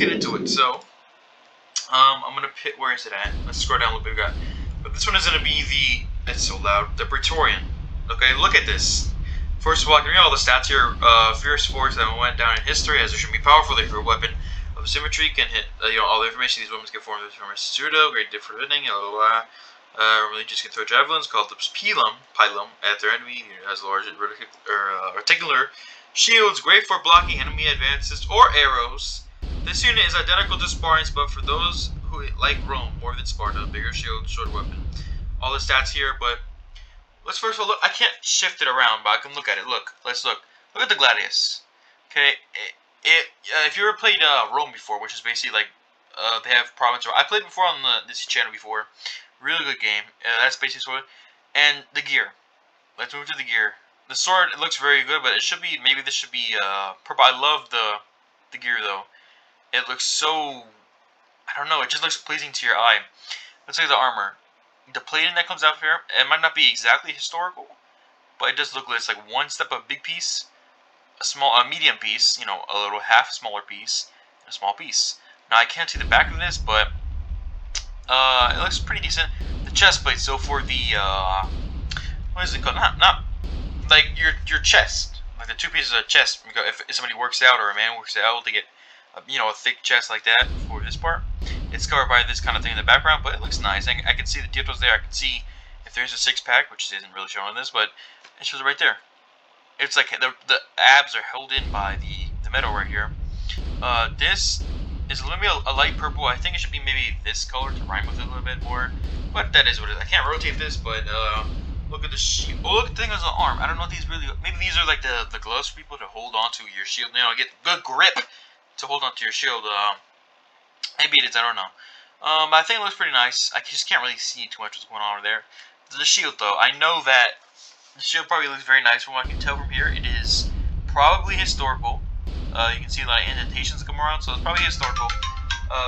get into it. So, I'm gonna pick. Where is it at? Let's scroll down a little bit. We got, but this one is gonna be the. It's so loud. The Praetorian. Okay, look at this. First of all, I can read all the stats here. Fierce force that went down in history as it should be powerful. They a weapon of symmetry can hit. All the information these weapons get formed from a pseudo. Great different hitting. Religious can throw javelins called the pilum at their enemy. It has large articular shields, great for blocking enemy advances or arrows. This unit is identical to Spartans, but for those who like Rome more than Sparta, bigger shield, short weapon. All the stats here, but let's first of all look. I can't shift it around, but I can look at it. Look, let's look. Look at the Gladius. Okay, if you ever played Rome before, which is basically like they have province. I played before on this channel before. Really good game. That's basically sort of. And the gear. Let's move to the gear. The sword, it looks very good, but it should be, maybe this should be purple. I love the gear though. It looks so, I don't know, it just looks pleasing to your eye. Let's look at the armor. The plating that comes out here, it might not be exactly historical, but it does look like it's like one step of big piece, a medium piece, you know, a little half smaller piece, and a small piece. Now I can't see the back of this, but it looks pretty decent. The chest plate, so for the what is it called? Not like your chest, like the two pieces of chest. If somebody works out or a man works out, they get a thick chest like that for this part. It's covered by this kind of thing in the background, but it looks nice. I can see the details there. I can see if there's a six-pack, which isn't really shown in this, but it shows it right there. It's like the abs are held in by the metal right here. This is a little bit a light purple. I think it should be maybe this color to rhyme with it a little bit more. But that is what it is. I can't rotate this, but look at the shield. Oh, look at the thing on the arm. I don't know if these really. Maybe these are like the gloves for people to hold onto your shield. You know, get good grip to hold onto your shield. Maybe it is. I don't know. I think it looks pretty nice. I just can't really see too much what's going on over there. The shield, though, I know that the shield probably looks very nice from what I can tell from here. It is probably historical. You can see a lot of indentations come around, so it's probably historical.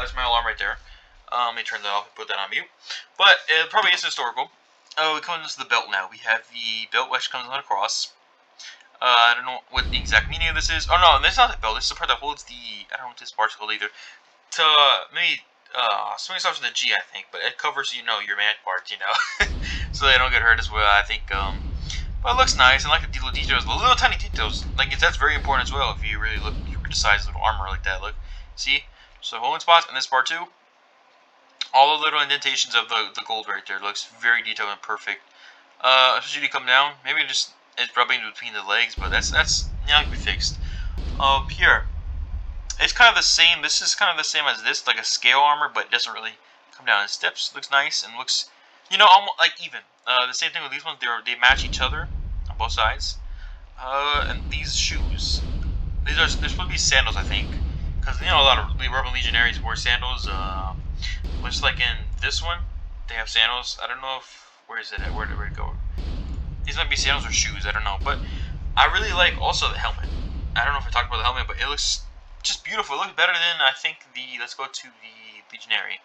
There's my alarm right there. Let me turn that off and put that on mute. But it probably is historical. Oh, it comes to the belt now. We have the belt which comes on across. I don't know what the exact meaning of this is. Oh no, this is not the belt. This is the part that holds the. I don't know what this part's called either. To maybe something starts with a G, I think, but it covers your man parts, so they don't get hurt as well. I think. But it looks nice, and like the little details, the little tiny details. Like that's very important as well. If you really look, you criticize little armor like that. Look, see, so holding spots in this part too. All the little indentations of the gold right there looks very detailed and perfect. Especially come down, maybe it's rubbing between the legs, but that's can be fixed. Here, it's kind of the same. This is kind of the same as this, like a scale armor, but it doesn't really come down in steps. Looks nice and looks, almost like even. The same thing with these ones. They match each other on both sides. And these shoes, they're supposed to be sandals, I think, because a lot of the Roman legionaries wore sandals. Just like in this one, they have sandals. I don't know where is it at? Where did it go? These might be sandals or shoes. I don't know, but I really like also the helmet. I don't know if I talked about the helmet, but it looks just beautiful. It looks better than I think the. Let's go to the legionary.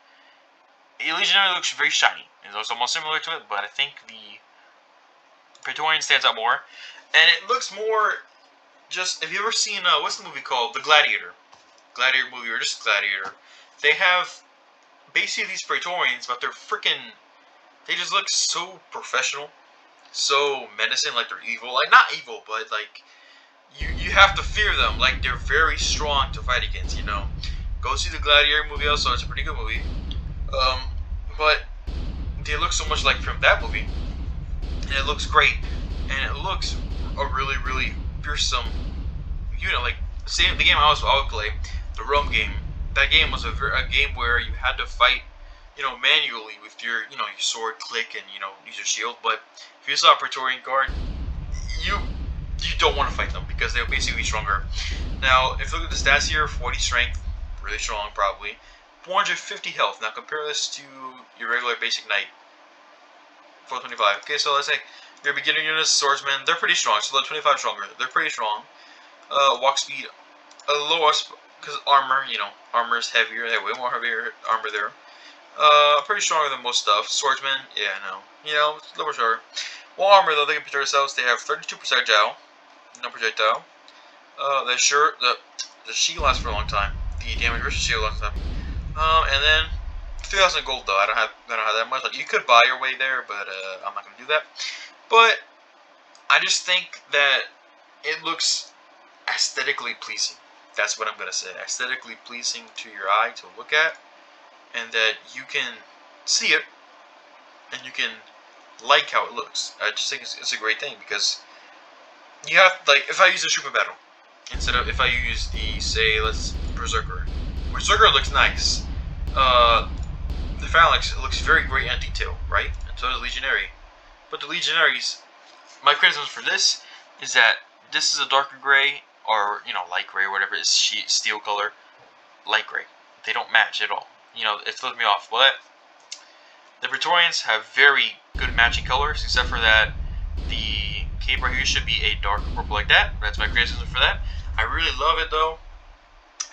The legionary looks very shiny. It's almost similar to it, but I think the Praetorian stands out more, and it looks more. Just have you ever seen what's the movie called? The Gladiator. Gladiator movie or just Gladiator. They have basically these Praetorians, but they're freaking. They just look so professional, so menacing, like they're evil. Like not evil, but like you have to fear them. Like they're very strong to fight against. Go see the Gladiator movie. Also, it's a pretty good movie. But they look so much like from that movie, and it looks great, and it looks a really, really fearsome. Like the game I would play, the Rome game. That game was a game where you had to fight, manually with your sword click and use your shield. But if you saw a Praetorian Guard, you don't want to fight them because they'll basically be stronger. Now, if you look at the stats here, 40 strength, really strong probably. 450 health. Now compare this to your regular basic knight. 425. Okay, so let's say your beginner units, swordsmen, they're pretty strong. So they're 25 stronger. They're pretty strong. Walk speed, a lower because armor. Armor is heavier. They have way more heavier armor there. Pretty stronger than most stuff. Swordsmen, yeah, no. Lower stronger. Well, armor though, they can protect themselves. They have 32 projectile. No projectile. The shield lasts for a long time. the damage versus shield on stuff. And then 3,000 gold though. I don't have that much. Like you could buy your way there, but I'm not gonna do that. But I just think that it looks aesthetically pleasing. That's what I'm gonna say. Aesthetically pleasing to your eye to look at, and that you can see it and you can like how it looks. I just think it's a great thing because you have, like, if I use a super battle instead of if I use the, say, let's Berserker. Berserker looks nice. The Phalanx looks very great in detail, right? And so does Legionary. But the Legionaries, my criticism for this is that this is a darker gray, or light gray, or whatever is steel color, light gray. They don't match at all. It throws me off. But the Praetorians have very good matching colors, except for that the cape right here should be a darker purple like that. That's my criticism for that. I really love it though,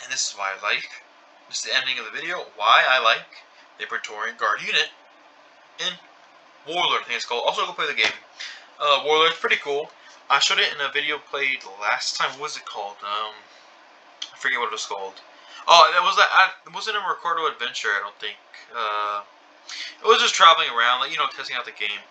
and this is why I like. This is the ending of the video. Why I like the Praetorian Guard unit in Warlord, I think it's called. Also, go play the game. Warlord's pretty cool. I showed it in a video played last time. What was it called? I forget what it was called. Oh, that was that. It wasn't a Ricardo Adventure, I don't think. It was just traveling around, like, testing out the game.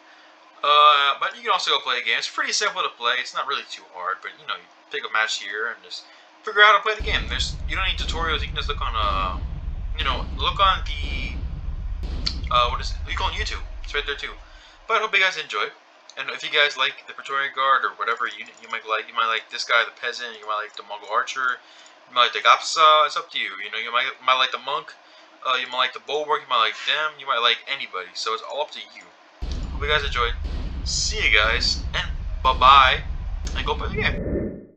But you can also go play the game. It's pretty simple to play. It's not really too hard, but you pick a match here and just figure out how to play the game. You don't need tutorials. You can just look on look on the what is it? You go on YouTube. It's right there too. But I hope you guys enjoy. And if you guys like the Praetorian Guard or whatever unit you might like this guy, the peasant. You might like the Mongol archer. You might like the Gapsa. It's up to you. You might like the monk. You might like the bulwark. You might like them. You might like anybody. So it's all up to you. Hope you guys enjoyed. See you guys, and bye-bye, and go play the game.